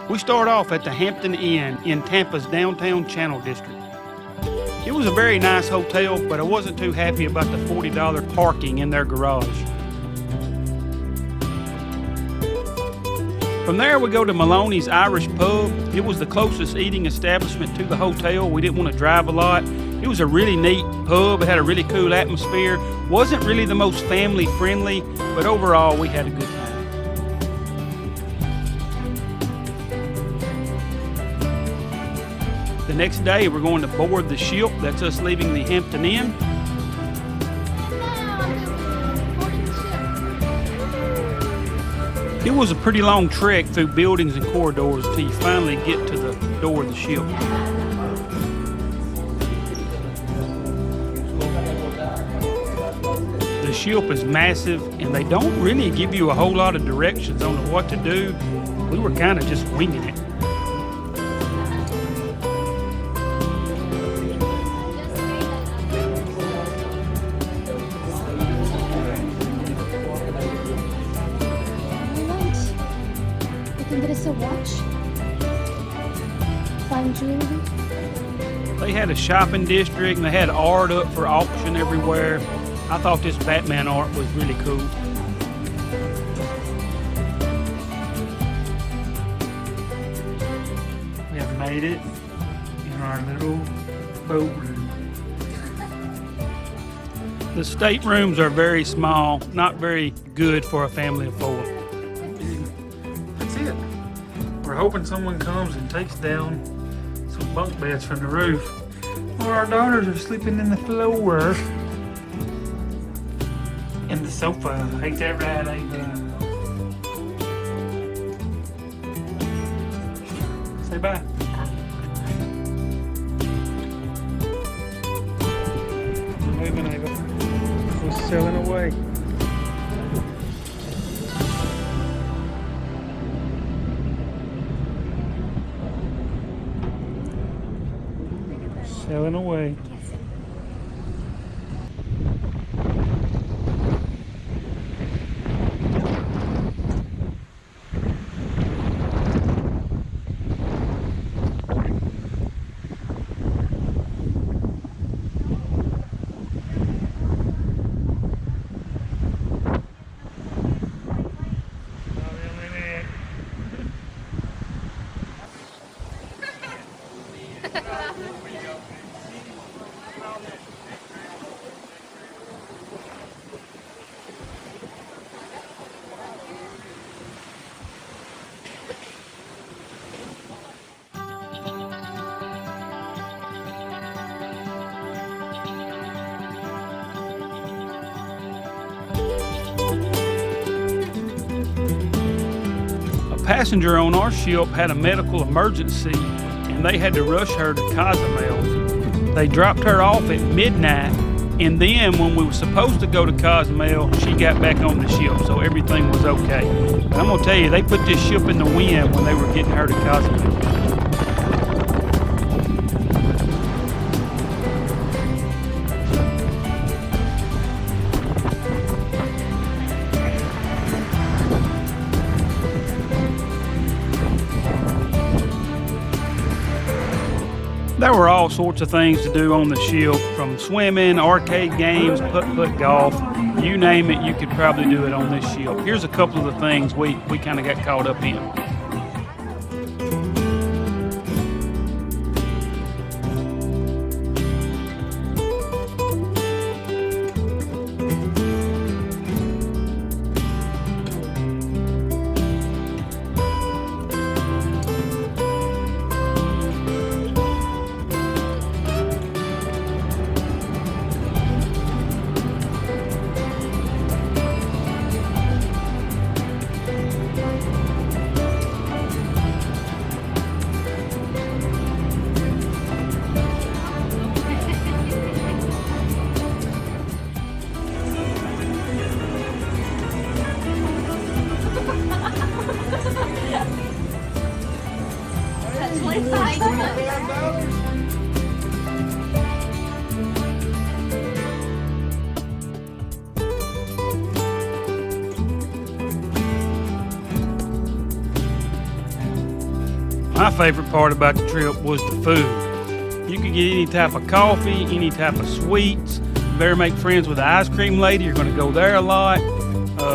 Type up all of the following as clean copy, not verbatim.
We start off at the Hampton Inn in Tampa's downtown Channel District. It was a very nice hotel, but I wasn't too happy about the $40 parking in their garage. From there, we go to Maloney's Irish Pub. It was the closest eating establishment to the hotel. We didn't want to drive a lot. It was a really neat pub. It had a really cool atmosphere. Wasn't really the most family friendly, but overall, we had a good time. The next day, we're going to board the ship. That's us leaving the Hampton Inn. It was a pretty long trek through buildings and corridors until you finally get to the door of the ship. The ship is massive, and they don't really give you a whole lot of directions on what to do. We were kind of just winging it. A watch? Fine jewelry? They had a shopping district and they had art up for auction everywhere. I thought this Batman art was really cool. We have made it in our little boat room. The staterooms are very small, not very good for a family of 4. That's it. We're hoping someone comes and takes down some bunk beds from the roof. Or our daughters are sleeping in the floor. In the sofa. Ain't that right, Ava? Say bye. We're moving, Ava. We're sailing away. Sailing away. Passenger on our ship had a medical emergency and they had to rush her to Cozumel. They dropped her off at midnight, and then when we were supposed to go to Cozumel, she got back on the ship, so everything was okay. But I'm gonna tell you, they put this ship in the wind when they were getting her to Cozumel. There were all sorts of things to do on the ship, from swimming, arcade games, putt-putt golf, you name it, you could probably do it on this ship. Here's a couple of the things we kind of got caught up in. My favorite part about the trip was the food. You could get any type of coffee, any type of sweets. You better make friends with the ice cream lady. You're going to go there a lot.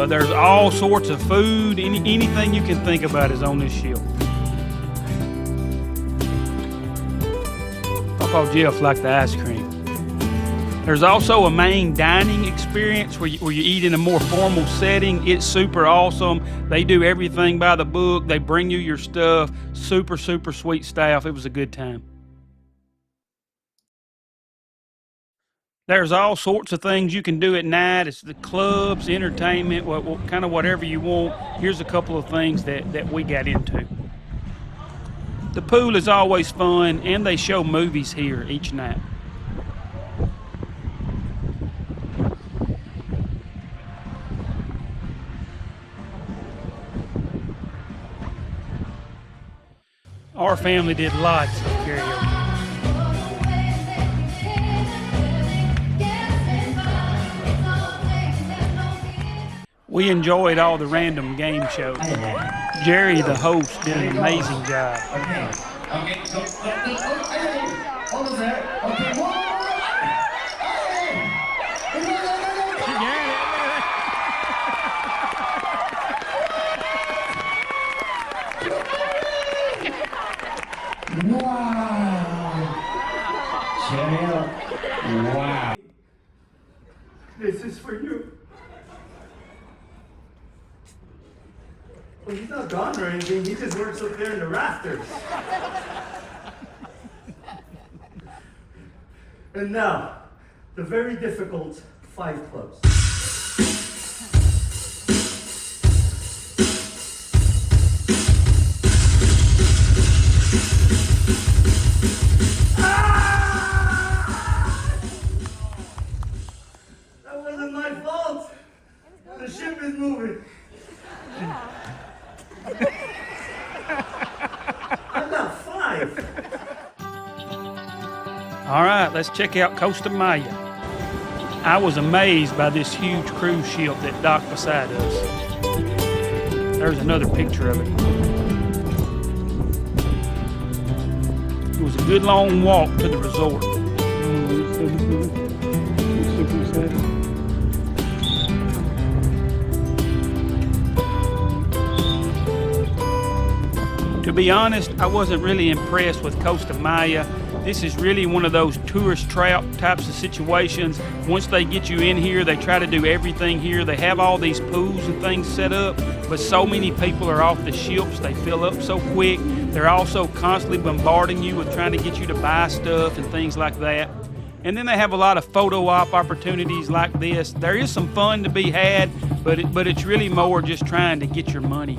There's all sorts of food. Anything you can think about is on this ship. Papa Jeff liked the ice cream. There's also a main dining experience where you eat in a more formal setting. It's super awesome. They do everything by the book. They bring you your stuff. Super, super sweet staff. It was a good time. There's all sorts of things you can do at night. It's the clubs, entertainment, kind of whatever you want. Here's a couple of things that we got into. The pool is always fun, and they show movies here each night. Our family did lots of karaoke. We enjoyed all the random game shows. Jerry, the host, did an amazing job. Okay, so hold on there. Okay, whoa! Wow! Cheerio! Wow! This is for you. Well, he's not gone or anything. He just works up there in the rafters. And now, the very difficult 5 clubs. That wasn't my fault. The ship is moving. I've got 5. All right, let's check out Costa Maya. I was amazed by this huge cruise ship that docked beside us. There's another picture of it. It was a good long walk to the resort. To be honest, I wasn't really impressed with Costa Maya. This is really one of those tourist trap types of situations. Once they get you in here, they try to do everything here. They have all these pools and things set up, but so many people are off the ships, they fill up so quick. They're also constantly bombarding you with trying to get you to buy stuff and things like that. And then they have a lot of photo op opportunities like this. There is some fun to be had, but it's really more just trying to get your money.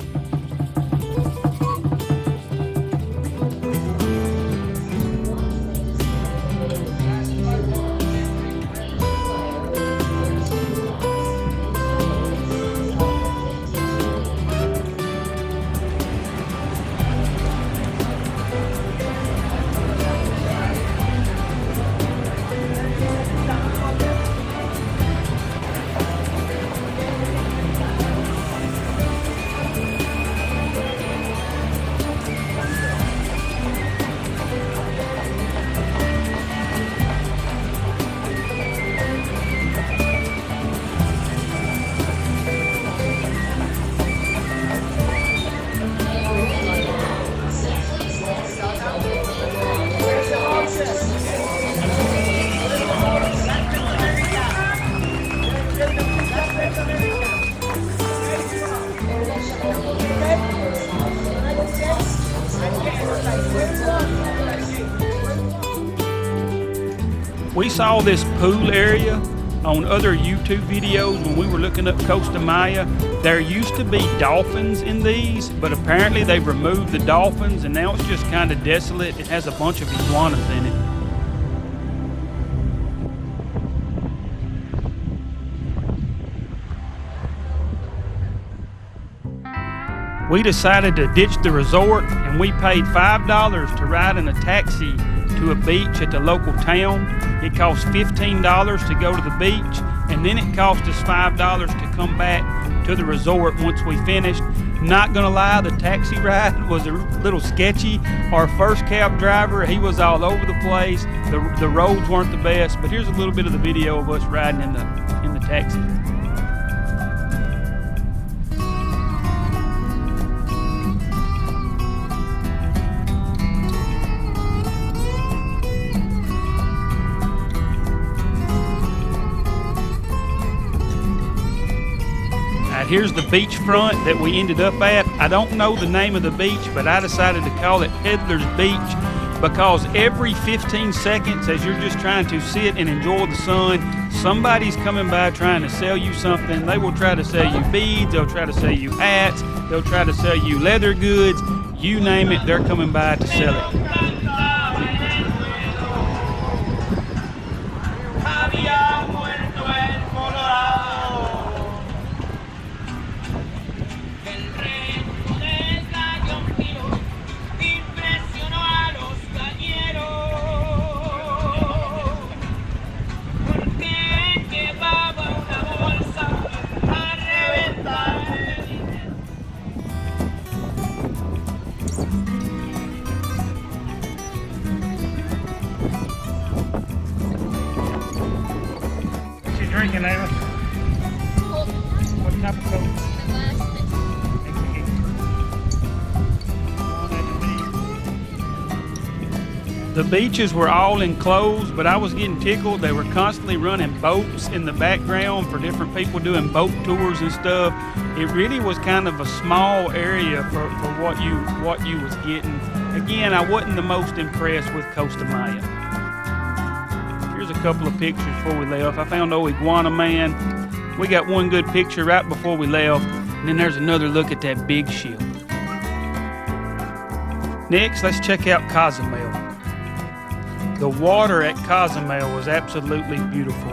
We saw this pool area on other YouTube videos when we were looking up Costa Maya. There used to be dolphins in these, but apparently they've removed the dolphins and now it's just kind of desolate. It has a bunch of iguanas in it. We decided to ditch the resort and we paid $5 to ride in a taxi to a beach at the local town. It cost $15 to go to the beach, and then it cost us $5 to come back to to the resort once we finished. Not gonna lie, the taxi ride was a little sketchy. Our first cab driver, he was all over the place. The roads weren't the best, but here's a little bit of the video of us riding in the taxi. Here's the beachfront that we ended up at. I don't know the name of the beach, but I decided to call it Peddler's Beach because every 15 seconds, as you're just trying to sit and enjoy the sun, somebody's coming by trying to sell you something. They will try to sell you beads, they'll try to sell you hats, they'll try to sell you leather goods. You name it, they're coming by to sell it. Drinking, Ava? What type of Coke? The beaches were all enclosed, but I was getting tickled. They were constantly running boats in the background for different people doing boat tours and stuff. It really was kind of a small area for what you was getting. Again, I wasn't the most impressed with Costa Maya. Here's a couple of pictures before we left. I found old Iguana Man. We got one good picture right before we left, and then there's another look at that big ship. Next, let's check out Cozumel. The water at Cozumel was absolutely beautiful.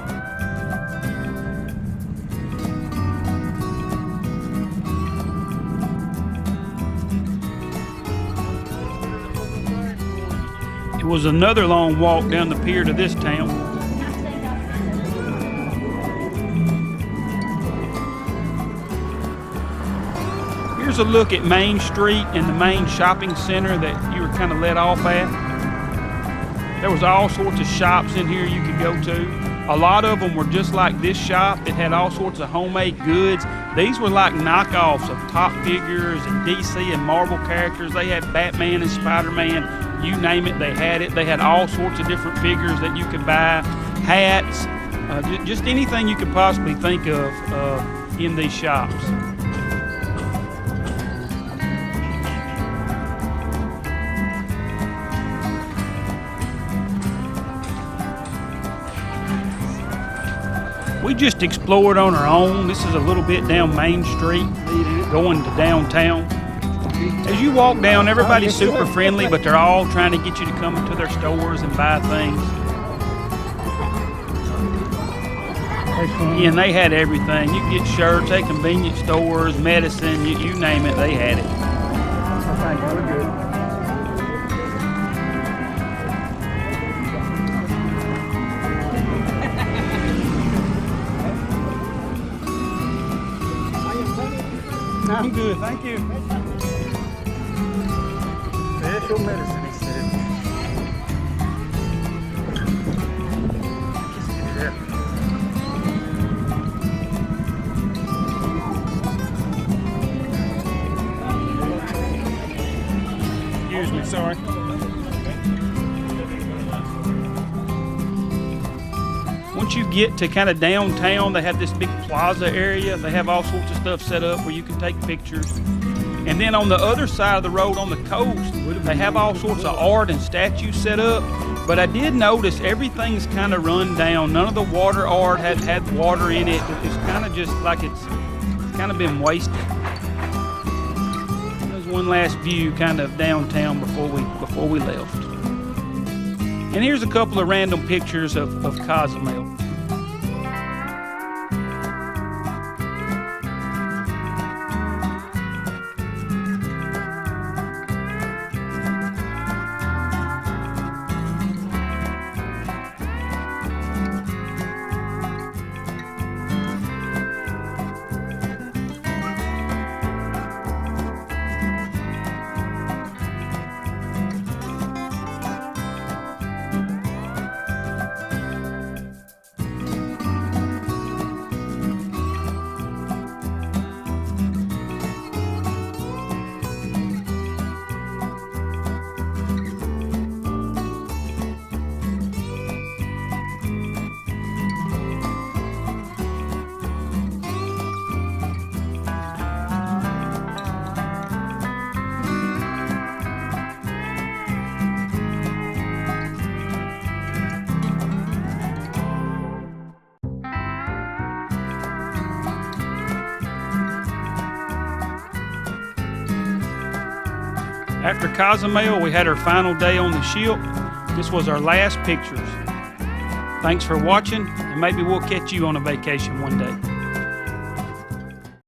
It was another long walk down the pier to this town. Here's a look at Main Street and the main shopping center that you were kind of let off at. There was all sorts of shops in here you could go to. A lot of them were just like this shop. It had all sorts of homemade goods. These were like knockoffs of Top Figures and DC and Marvel characters. They had Batman and Spider-Man. You name it, they had it. They had all sorts of different figures that you could buy, hats, just anything you could possibly think of in these shops. We just explored on our own. This is a little bit down Main Street, going to downtown. As you walk down, everybody's super friendly, but they're all trying to get you to come into their stores and buy things. And they had everything. You could get shirts at convenience stores, medicine, you name it, they had it. I'm good, thank you. Special medicine, he said. Excuse me, sorry. Once you get to kind of downtown, they have this big plaza area. They have all sorts of stuff set up where you can take pictures. And then on the other side of the road on the coast, they have all sorts of art and statues set up. But I did notice everything's kind of run down. None of the water art had water in it. It's kind of just like it's kind of been wasted. There's one last view kind of downtown before we left. And here's a couple of random pictures of Cozumel. After Cozumel, we had our final day on the ship. This was our last pictures. Thanks for watching, and maybe we'll catch you on a vacation one day.